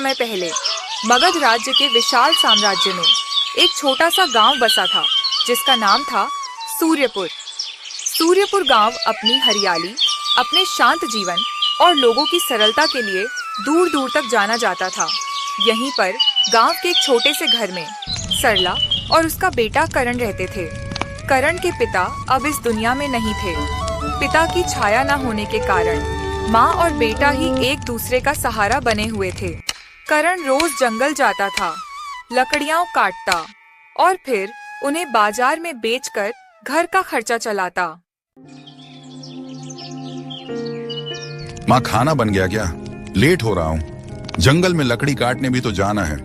समय पहले मगध राज्य के विशाल साम्राज्य में एक छोटा सा गांव बसा था जिसका नाम था सूर्यपुर। सूर्यपुर गांव अपनी हरियाली, अपने शांत जीवन और लोगों की सरलता के लिए दूर दूर तक जाना जाता था। यहीं पर गांव के एक छोटे से घर में सरला और उसका बेटा करण रहते थे। करण के पिता अब इस दुनिया में नहीं थे। पिता की छाया न होने के कारण माँ और बेटा ही एक दूसरे का सहारा बने हुए थे। करण रोज जंगल जाता था, लकड़ियाँ काटता और फिर उन्हें बाजार में बेचकर घर का खर्चा चलाता। माँ, खाना बन गया क्या? लेट हो रहा हूँ। जंगल में लकड़ी काटने भी तो जाना है।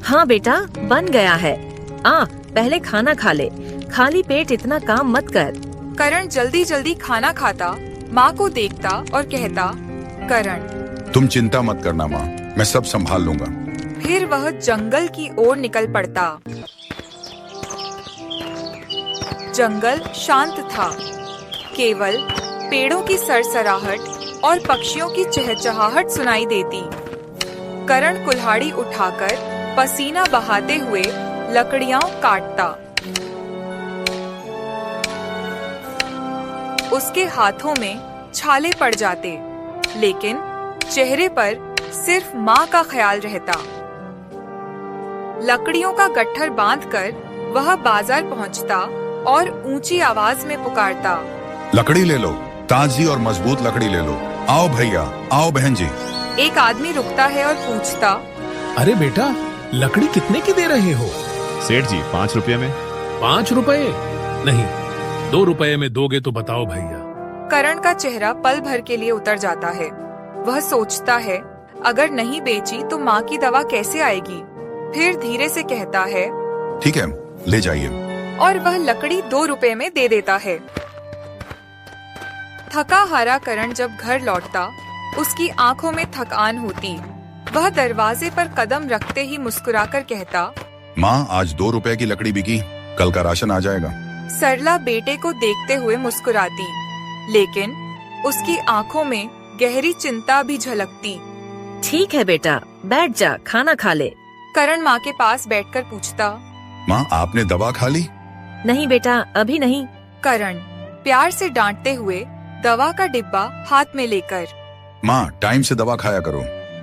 हाँ बेटा, बन गया है। पहले खाना खा ले, खाली पेट इतना काम मत कर। करण जल्दी जल्दी खाना खाता, माँ को देखता और कहता, करण तुम चिंता मत करना माँ, मैं सब संभाल लूंगा। फिर वह जंगल की ओर निकल पड़ता। जंगल शांत था, केवल पेड़ों की सरसराहट और पक्षियों की चहचहाहट सुनाई देती। करण कुल्हाड़ी उठाकर पसीना बहाते हुए लकड़ियां काटता। उसके हाथों में छाले पड़ जाते, लेकिन चेहरे पर सिर्फ माँ का ख्याल रहता। लकड़ियों का गट्ठर बांधकर वह बाजार पहुँचता और ऊंची आवाज में पुकारता, लकड़ी ले लो, ताजी और मजबूत लकड़ी ले लो। आओ भैया, आओ बहन जी। एक आदमी रुकता है और पूछता, अरे बेटा, लकड़ी कितने की दे रहे हो? सेठ जी, 5 रुपये में। 5 रुपए? नहीं, 2 रुपए में दोगे तो बताओ भैया। करण का चेहरा पल भर के लिए उतर जाता है। वह सोचता है, अगर नहीं बेची तो माँ की दवा कैसे आएगी। फिर धीरे से कहता है, ठीक है, ले जाइए। और वह लकड़ी 2 रुपए में दे देता है। थका हारा करण जब घर लौटता, उसकी आंखों में थकान होती। वह दरवाजे पर कदम रखते ही मुस्कुराकर कहता, माँ, आज 2 रुपए की लकड़ी बिकी, कल का राशन आ जाएगा। सरला बेटे को देखते हुए मुस्कुराती, लेकिन उसकी आंखों में गहरी चिंता भी झलकती। ठीक है बेटा, बैठ जा, खाना खा ले। करण माँ के पास बैठकर पूछता, माँ, आपने दवा खा ली? नहीं बेटा, अभी नहीं। करण प्यार से डांटते हुए दवा का डिब्बा हाथ में लेकर, माँ, टाइम से दवा खाया करो।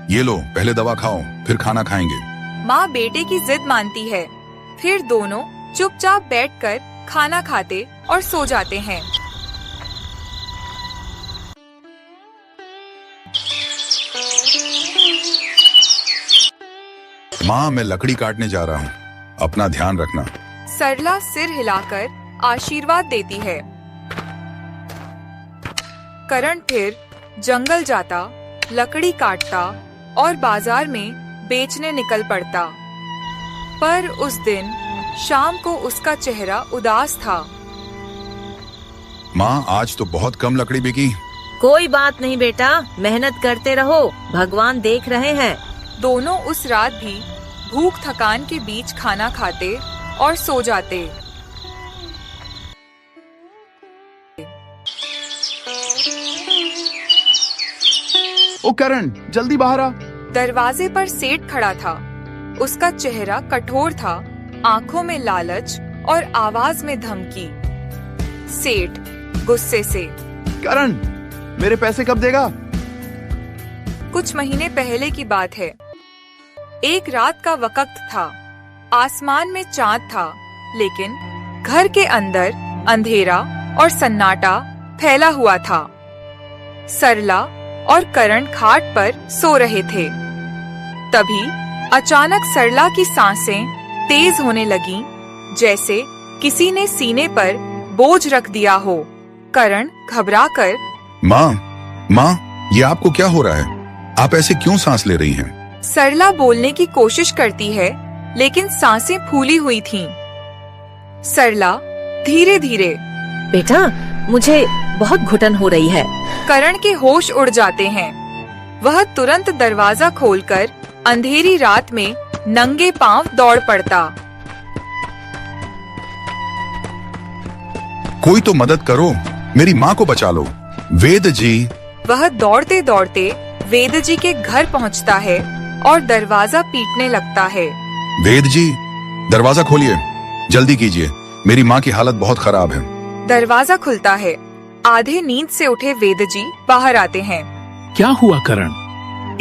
ये लो, पहले दवा खाओ, फिर खाना खाएंगे। माँ बेटे की जिद मानती है। फिर दोनों चुपचाप बैठकर खाना खाते और सो जाते हैं। माँ, मैं लकड़ी काटने जा रहा हूँ, अपना ध्यान रखना। सरला सिर हिलाकर आशीर्वाद देती है। करण फिर जंगल जाता, लकड़ी काटता और बाजार में बेचने निकल पड़ता। पर उस दिन शाम को उसका चेहरा उदास था। माँ, आज तो बहुत कम लकड़ी बिकी। कोई बात नहीं बेटा, मेहनत करते रहो, भगवान देख रहे हैं। दोनों उस रात भी भूख थकान के बीच खाना खाते और सो जाते। ओ करण, जल्दी बाहर आ। दरवाजे पर सेठ खड़ा था। उसका चेहरा कठोर था, आंखों में लालच और आवाज में धमकी। सेठ गुस्से से, करण, मेरे पैसे कब देगा? कुछ महीने पहले की बात है। एक रात का वक्त था। आसमान में चांद था, लेकिन घर के अंदर अंधेरा और सन्नाटा फैला हुआ था। सरला और करण खाट पर सो रहे थे। तभी अचानक सरला की सांसें तेज होने लगीं, जैसे किसी ने सीने पर बोझ रख दिया हो। करण घबराकर, माँ, ये आपको क्या हो रहा है? आप ऐसे क्यों सांस ले रही हैं? सरला बोलने की कोशिश करती है, लेकिन सांसें फूली हुई थीं। सरला धीरे धीरे, बेटा, मुझे बहुत घुटन हो रही है। करण के होश उड़ जाते हैं। वह तुरंत दरवाजा खोलकर अंधेरी रात में नंगे पांव दौड़ पड़ता। कोई तो मदद करो, मेरी माँ को बचा लो। वेद जी। वह दौड़ते दौड़ते वेद जी के घर पहुंचता है, और दरवाजा पीटने लगता है। वेद जी, दरवाजा खोलिए, जल्दी कीजिए, मेरी माँ की हालत बहुत खराब है। दरवाजा खुलता है। आधे नींद से उठे वेद जी बाहर आते हैं। क्या हुआ करण?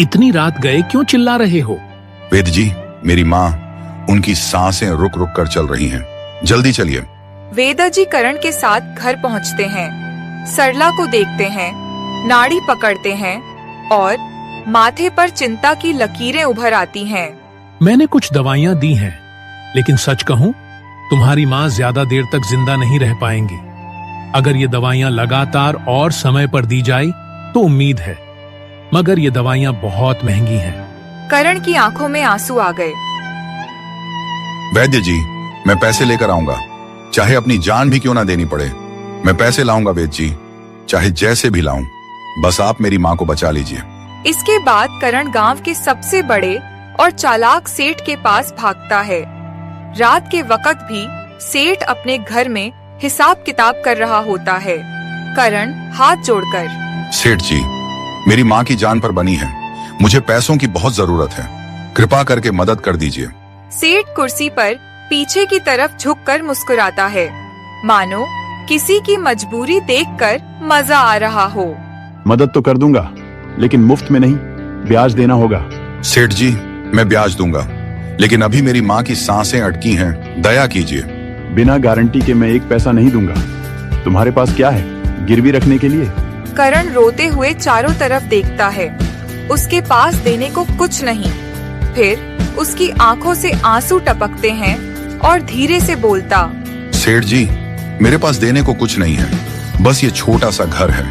इतनी रात गए क्यों चिल्ला रहे हो? वेद जी, मेरी माँ, उनकी सांसें रुक रुक कर चल रही हैं। जल्दी चलिए। वेद जी करण के साथ घर पहुंचते हैं। सरला को देखते हैं, नाड़ी पकड़ते हैं और माथे पर चिंता की लकीरें उभर आती हैं। मैंने कुछ दवाइयां दी हैं, लेकिन सच कहूं, तुम्हारी माँ ज्यादा देर तक जिंदा नहीं रह पाएंगी। अगर ये दवाइयां लगातार और समय पर दी जाए तो उम्मीद है, मगर ये दवाइयां बहुत महंगी हैं। करण की आंखों में आंसू आ गए। वैद्य जी, मैं पैसे लेकर आऊंगा, चाहे अपनी जान भी क्यों ना देनी पड़े। मैं पैसे लाऊंगा वैद्य जी, चाहे जैसे भी लाऊं, बस आप मेरी माँ को बचा लीजिए। इसके बाद करण गांव के सबसे बड़े और चालाक सेठ के पास भागता है। रात के वक्त भी सेठ अपने घर में हिसाब किताब कर रहा होता है। करण हाथ जोड़कर, सेठ जी, मेरी माँ की जान पर बनी है, मुझे पैसों की बहुत जरूरत है, कृपा करके मदद कर दीजिए। सेठ कुर्सी पर पीछे की तरफ झुककर मुस्कुराता है, मानो किसी की मजबूरी देखकर मजा आ रहा हो। मदद तो कर दूंगा, लेकिन मुफ्त में नहीं, ब्याज देना होगा। सेठ जी, मैं ब्याज दूंगा, लेकिन अभी मेरी माँ की सांसें अटकी हैं, दया कीजिए। बिना गारंटी के मैं एक पैसा नहीं दूंगा। तुम्हारे पास क्या है गिरवी रखने के लिए? करण रोते हुए चारों तरफ देखता है। उसके पास देने को कुछ नहीं। फिर उसकी आंखों से आंसू टपकते हैं और धीरे से बोलता, सेठ जी, मेरे पास देने को कुछ नहीं है, बस ये छोटा सा घर है,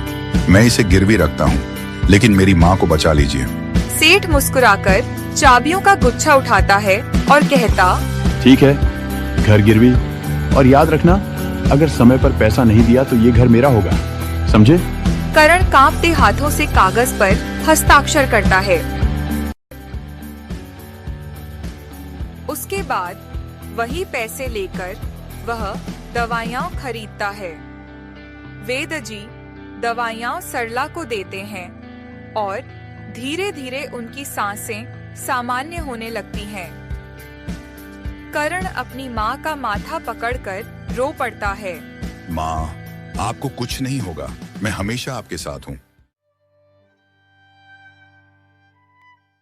मैं इसे गिरवी रखता हूँ, लेकिन मेरी माँ को बचा लीजिए। सेठ मुस्कुराकर चाबियों का गुच्छा उठाता है और कहता, ठीक है, घर गिरवी, और याद रखना, अगर समय पर पैसा नहीं दिया तो ये घर मेरा होगा, समझे? करण कांपते हाथों से कागज पर हस्ताक्षर करता है। उसके बाद वही पैसे लेकर वह दवाइयां खरीदता है। वेद जी दवाइयां सरला को देते हैं और धीरे धीरे उनकी सांसें सामान्य होने लगती हैं। करण अपनी माँ का माथा पकड़कर रो पड़ता है। माँ, आपको कुछ नहीं होगा, मैं हमेशा आपके साथ हूँ।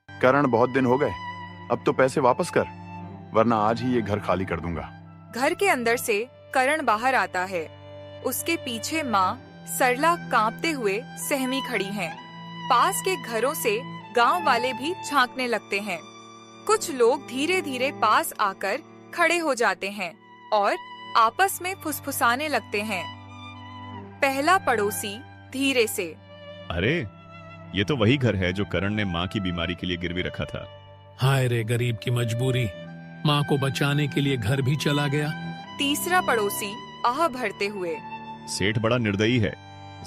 करण, बहुत दिन हो गए, अब तो पैसे वापस कर, वरना आज ही ये घर खाली कर दूंगा। घर के अंदर से करण बाहर आता है। उसके पीछे माँ सरला कांपते हुए सहमी खड़ी हैं। पास के घरों से गांव वाले भी झांकने लगते हैं। कुछ लोग धीरे धीरे पास आकर खड़े हो जाते हैं और आपस में फुसफुसाने लगते हैं। पहला पड़ोसी धीरे से, अरे, ये तो वही घर है जो करण ने माँ की बीमारी के लिए गिरवी रखा था। हाय रे गरीब की मजबूरी, माँ को बचाने के लिए घर भी चला गया। तीसरा पड़ोसी आह भरते हुए, सेठ बड़ा निर्दयी है,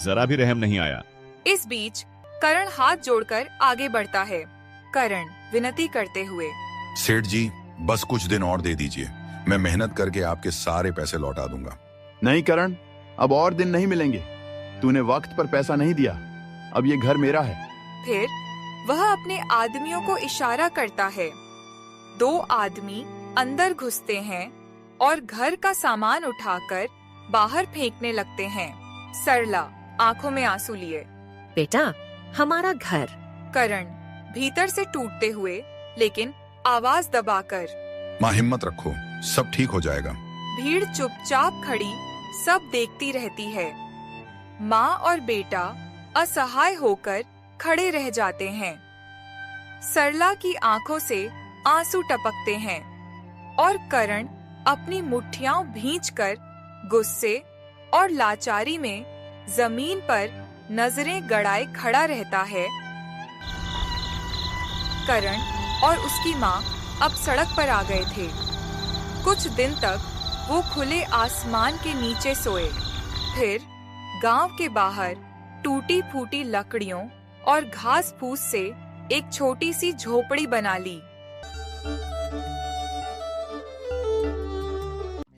जरा भी रहम नहीं आया। इस बीच करण हाथ जोड़कर आगे बढ़ता है। करण विनती करते हुए, सेठ जी, बस कुछ दिन और दे दीजिए, मैं मेहनत करके आपके सारे पैसे लौटा दूंगा। नहीं करण, अब और दिन नहीं मिलेंगे, तूने वक्त पर पैसा नहीं दिया, अब ये घर मेरा है। फिर वह अपने आदमियों को इशारा करता है। 2 आदमी अंदर घुसते हैं और घर का सामान उठाकर बाहर फेंकने लगते हैं। सरला आंखों में आंसू लिए, बेटा, हमारा घर। करण भीतर से टूटते हुए लेकिन आवाज दबाकर, माँ, हिम्मत रखो, सब ठीक हो जाएगा। भीड़ चुपचाप खड़ी सब देखती रहती है। माँ और बेटा असहाय होकर खड़े रह जाते हैं। सरला की आंखों से आंसू टपकते हैं और करण अपनी मुट्ठियां भींचकर गुस्से और लाचारी में जमीन पर नजरें गड़ाए खड़ा रहता है। करण और उसकी माँ अब सड़क पर आ गए थे। कुछ दिन तक वो खुले आसमान के नीचे सोए। फिर गांव के बाहर टूटी फूटी लकड़ियों और घास फूस से एक छोटी सी झोपड़ी बना ली।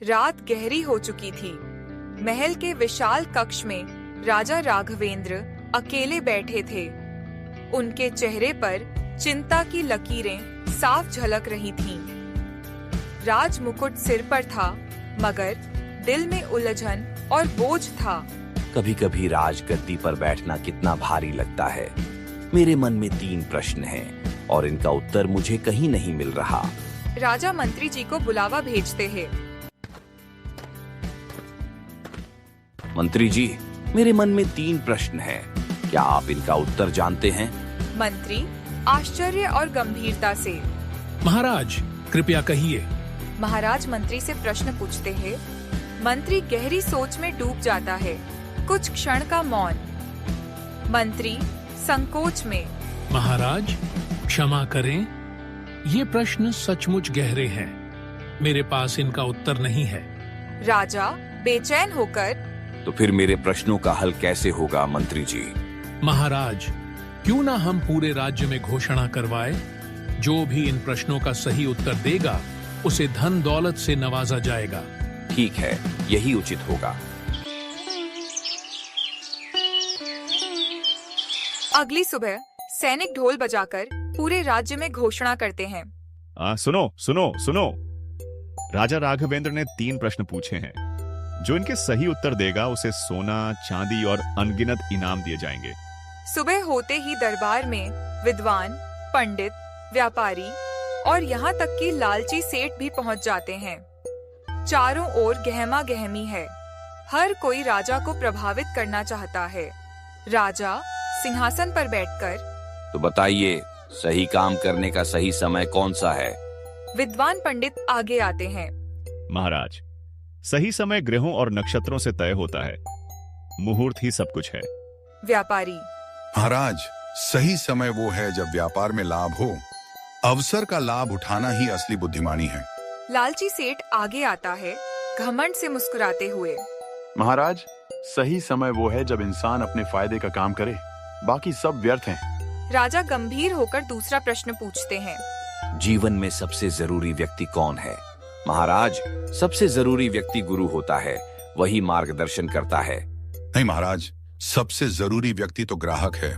रात गहरी हो चुकी थी। महल के विशाल कक्ष में राजा राघवेंद्र अकेले बैठे थे। उनके चेहरे पर चिंता की लकीरें साफ झलक रही थीं। राज मुकुट सिर पर था, मगर दिल में उलझन और बोझ था। कभी कभी राजगद्दी पर बैठना कितना भारी लगता है। मेरे मन में 3 प्रश्न हैं और इनका उत्तर मुझे कहीं नहीं मिल रहा। राजा मंत्री जी को बुलावा भेजते हैं। मंत्री जी, मेरे मन में 3 प्रश्न हैं। क्या आप इनका उत्तर जानते हैं? मंत्री आश्चर्य और गंभीरता से। महाराज, कृपया कहिए। महाराज मंत्री से प्रश्न पूछते हैं। मंत्री गहरी सोच में डूब जाता है। कुछ क्षण का मौन। मंत्री संकोच में। महाराज, क्षमा करें, ये प्रश्न सचमुच गहरे हैं। मेरे पास इनका उत्तर नहीं है। राजा बेचैन होकर, तो फिर मेरे प्रश्नों का हल कैसे होगा मंत्री जी? महाराज, क्यों ना हम पूरे राज्य में घोषणा करवाए, जो भी इन प्रश्नों का सही उत्तर देगा उसे धन दौलत से नवाजा जाएगा। ठीक है, यही उचित होगा। अगली सुबह सैनिक ढोल बजाकर पूरे राज्य में घोषणा करते हैं। सुनो सुनो सुनो, राजा राघवेंद्र ने 3 प्रश्न पूछे हैं। जो इनके सही उत्तर देगा उसे सोना, चांदी और अनगिनत इनाम दिए जाएंगे। सुबह होते ही दरबार में विद्वान, पंडित, व्यापारी और यहाँ तक कि लालची सेठ भी पहुँच जाते हैं। चारों ओर गहमा गहमी है। हर कोई राजा को प्रभावित करना चाहता है। राजा सिंहासन पर बैठकर, तो बताइए, सही काम करने का सही समय कौन सा है? विद्वान पंडित आगे आते हैं। महाराज, सही समय ग्रहों और नक्षत्रों से तय होता है। मुहूर्त ही सब कुछ है। व्यापारी, महाराज, सही समय वो है जब व्यापार में लाभ हो। अवसर का लाभ उठाना ही असली बुद्धिमानी है। लालची सेठ आगे आता है, घमंड से मुस्कुराते हुए। महाराज, सही समय वो है जब इंसान अपने फायदे का काम करे, बाकी सब व्यर्थ हैं। राजा गंभीर होकर दूसरा प्रश्न पूछते हैं। जीवन में सबसे जरूरी व्यक्ति कौन है? महाराज, सबसे जरूरी व्यक्ति गुरु होता है। वही मार्गदर्शन करता है। नहीं महाराज, सबसे जरूरी व्यक्ति तो ग्राहक है।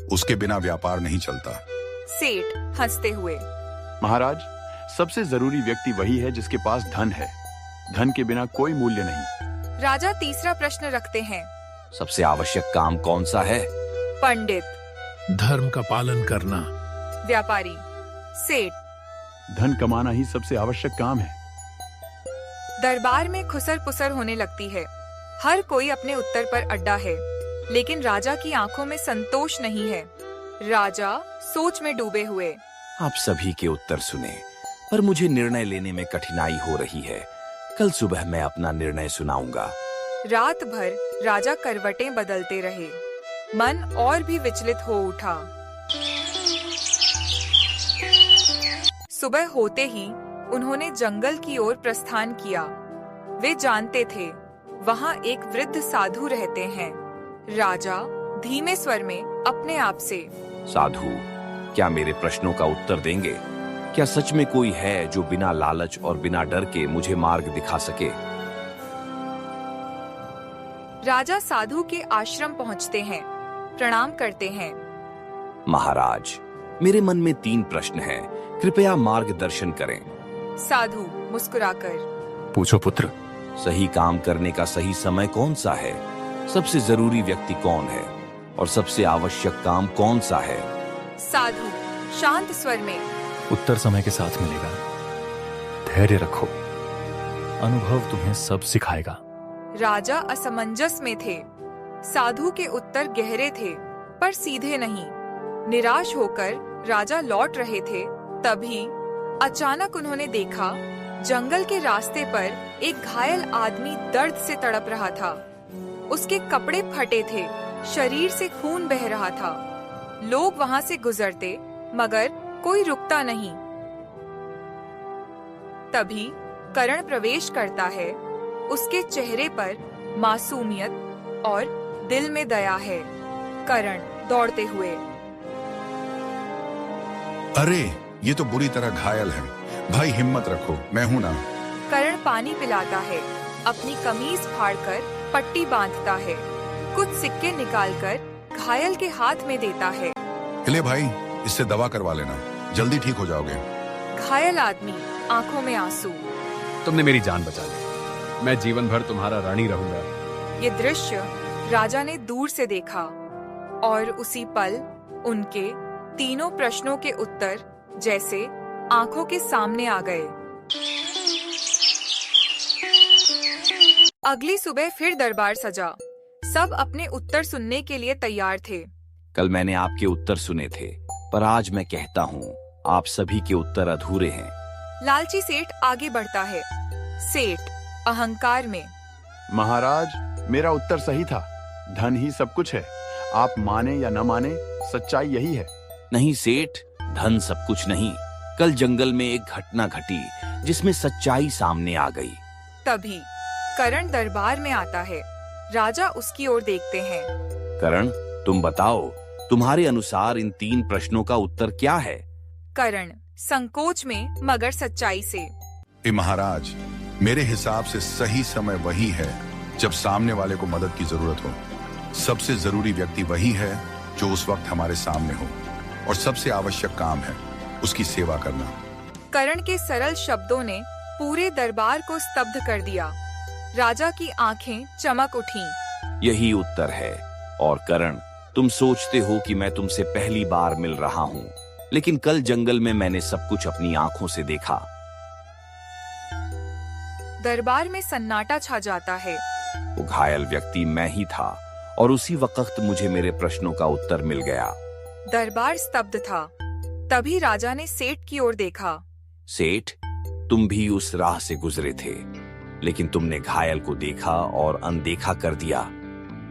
उसके बिना व्यापार नहीं चलता। सेठ हंसते हुए। महाराज, सबसे जरूरी व्यक्ति वही है जिसके पास धन है। धन के बिना कोई मूल्य नहीं। राजा तीसरा प्रश्न रखते हैं। सबसे आवश्यक काम कौन सा है? पंडित, धर्म का पालन करना। व्यापारी, सेठ। धन कमाना ही सबसे आवश्यक काम है। दरबार में खुसर पुसर होने लगती है। हर कोई अपने उत्तर पर अड्डा है, लेकिन राजा की आंखों में संतोष नहीं है। राजा सोच में डूबे हुए। आप सभी के उत्तर सुने, पर मुझे निर्णय लेने में कठिनाई हो रही है। कल सुबह मैं अपना निर्णय सुनाऊंगा। रात भर राजा करवटें बदलते रहे। मन और भी विचलित हो उठा। सुबह होते ही उन्होंने जंगल की ओर प्रस्थान किया। वे जानते थे वहाँ एक वृद्ध साधु रहते हैं। राजा धीमे स्वर में अपने आप से, साधु, क्या मेरे प्रश्नों का उत्तर देंगे? क्या सच में कोई है जो बिना लालच और बिना डर के मुझे मार्ग दिखा सके? राजा साधु के आश्रम पहुँचते हैं, प्रणाम करते हैं। महाराज, मेरे मन में 3 प्रश्न हैं। कृपया मार्गदर्शन करें। साधु मुस्कुराकर, पूछो पुत्र। सही काम करने का सही समय कौन सा है? सबसे जरूरी व्यक्ति कौन है? और सबसे आवश्यक काम कौन सा है? साधु शांत स्वर में, उत्तर समय के साथ मिलेगा। धैर्य रखो, अनुभव तुम्हें सब सिखाएगा। राजा असमंजस में थे। साधु के उत्तर गहरे थे, पर सीधे नहीं। निराश होकर राजा लौट रहे थे, तभी अचानक उन्होंने देखा जंगल के रास्ते पर एक घायल आदमी दर्द से तड़प रहा था। उसके कपड़े फटे थे, शरीर से खून बह रहा था। लोग वहां से गुजरते, मगर कोई रुकता नहीं। तभी कर्ण प्रवेश करता है। उसके चेहरे पर मासूमियत और दिल में दया है। कर्ण दौड़ते हुए, अरे ये तो बुरी तरह घायल है। भाई हिम्मत रखो, मैं हूं ना। कर्ण पानी पिलाता है, अपनी कमीज फाड़कर पट्टी बांधता है, कुछ सिक्के निकालकर घायल के हाथ में देता है। ले भाई, इससे दवा करवा लेना, जल्दी ठीक हो जाओगे। घायल आदमी, आंखों में आंसू। तुमने मेरी जान बचा ली, मैं जीवन भर तुम्हारा रानी रहूंगा। ये दृश्य राजा ने दूर से देखा और उसी पल उनके तीनों प्रश्नों के उत्तर जैसे आंखों के सामने आ गए। अगली सुबह फिर दरबार सजा। सब अपने उत्तर सुनने के लिए तैयार थे। कल मैंने आपके उत्तर सुने थे, पर आज मैं कहता हूँ आप सभी के उत्तर अधूरे हैं। लालची सेठ आगे बढ़ता है। सेठ अहंकार में, महाराज, मेरा उत्तर सही था। धन ही सब कुछ है। आप माने या न माने, सच्चाई यही है। नहीं सेठ, धन सब कुछ नहीं। कल जंगल में एक घटना घटी जिसमें सच्चाई सामने आ गई। तभी करण दरबार में आता है। राजा उसकी ओर देखते हैं। करण, तुम बताओ, तुम्हारे अनुसार इन 3 प्रश्नों का उत्तर क्या है? करण संकोच में मगर सच्चाई से, महाराज, मेरे हिसाब से सही समय वही है जब सामने वाले को मदद की जरूरत हो। सबसे जरूरी व्यक्ति वही है जो उस वक्त हमारे सामने हो, और सबसे आवश्यक काम है उसकी सेवा करना। करण के सरल शब्दों ने पूरे दरबार को स्तब्ध कर दिया। राजा की आंखें चमक उठीं। यही उत्तर है। और करण, तुम सोचते हो कि मैं तुमसे पहली बार मिल रहा हूँ, लेकिन कल जंगल में मैंने सब कुछ अपनी आंखों से देखा। दरबार में सन्नाटा छा जाता है। वो घायल व्यक्ति मैं ही था, और उसी वक्त मुझे मेरे प्रश्नों का उत्तर मिल गया। दरबार स्तब्ध था। तभी राजा ने सेठ की ओर देखा। सेठ, तुम भी उस राह से गुजरे थे, लेकिन तुमने घायल को देखा और अनदेखा कर दिया।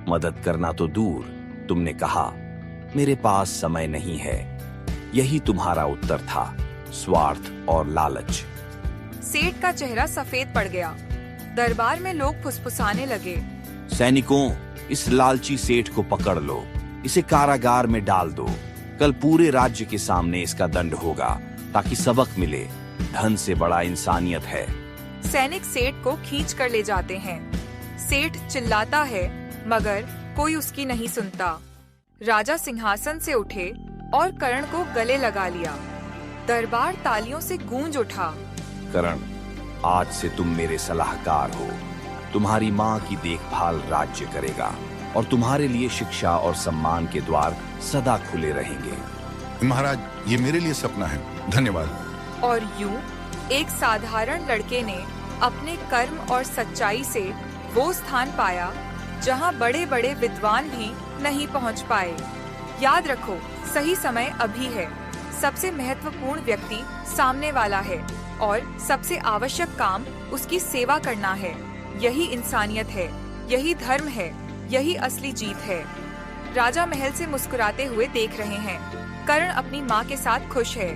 मदद करना तो दूर, तुमने कहा मेरे पास समय नहीं है। यही तुम्हारा उत्तर था, स्वार्थ और लालच। सेठ का चेहरा सफेद पड़ गया। दरबार में लोग फुसफुसाने लगे। सैनिकों, इस लालची सेठ को पकड़ लो, इसे कारागार में डाल दो। कल पूरे राज्य के सामने इसका दंड होगा, ताकि सबक मिले, धन से बड़ा इंसानियत है। सैनिक सेठ को खींच कर ले जाते हैं। सेठ चिल्लाता है, मगर कोई उसकी नहीं सुनता। राजा सिंहासन से उठे और करण को गले लगा लिया। दरबार तालियों से गूंज उठा। करण, आज से तुम मेरे सलाहकार हो। तुम्हारी माँ की देखभाल राज्य करेगा, और तुम्हारे लिए शिक्षा और सम्मान के द्वार सदा खुले रहेंगे। महाराज, ये मेरे लिए सपना है। धन्यवाद। और यूं एक साधारण लड़के ने अपने कर्म और सच्चाई से वो स्थान पाया जहां बड़े बड़े विद्वान भी नहीं पहुंच पाए। याद रखो, सही समय अभी है। सबसे महत्वपूर्ण व्यक्ति सामने वाला है, और सबसे आवश्यक काम उसकी सेवा करना है। यही इंसानियत है, यही धर्म है, यही असली जीत है। राजा महल से मुस्कुराते हुए देख रहे हैं। कर्ण अपनी माँ के साथ खुश है।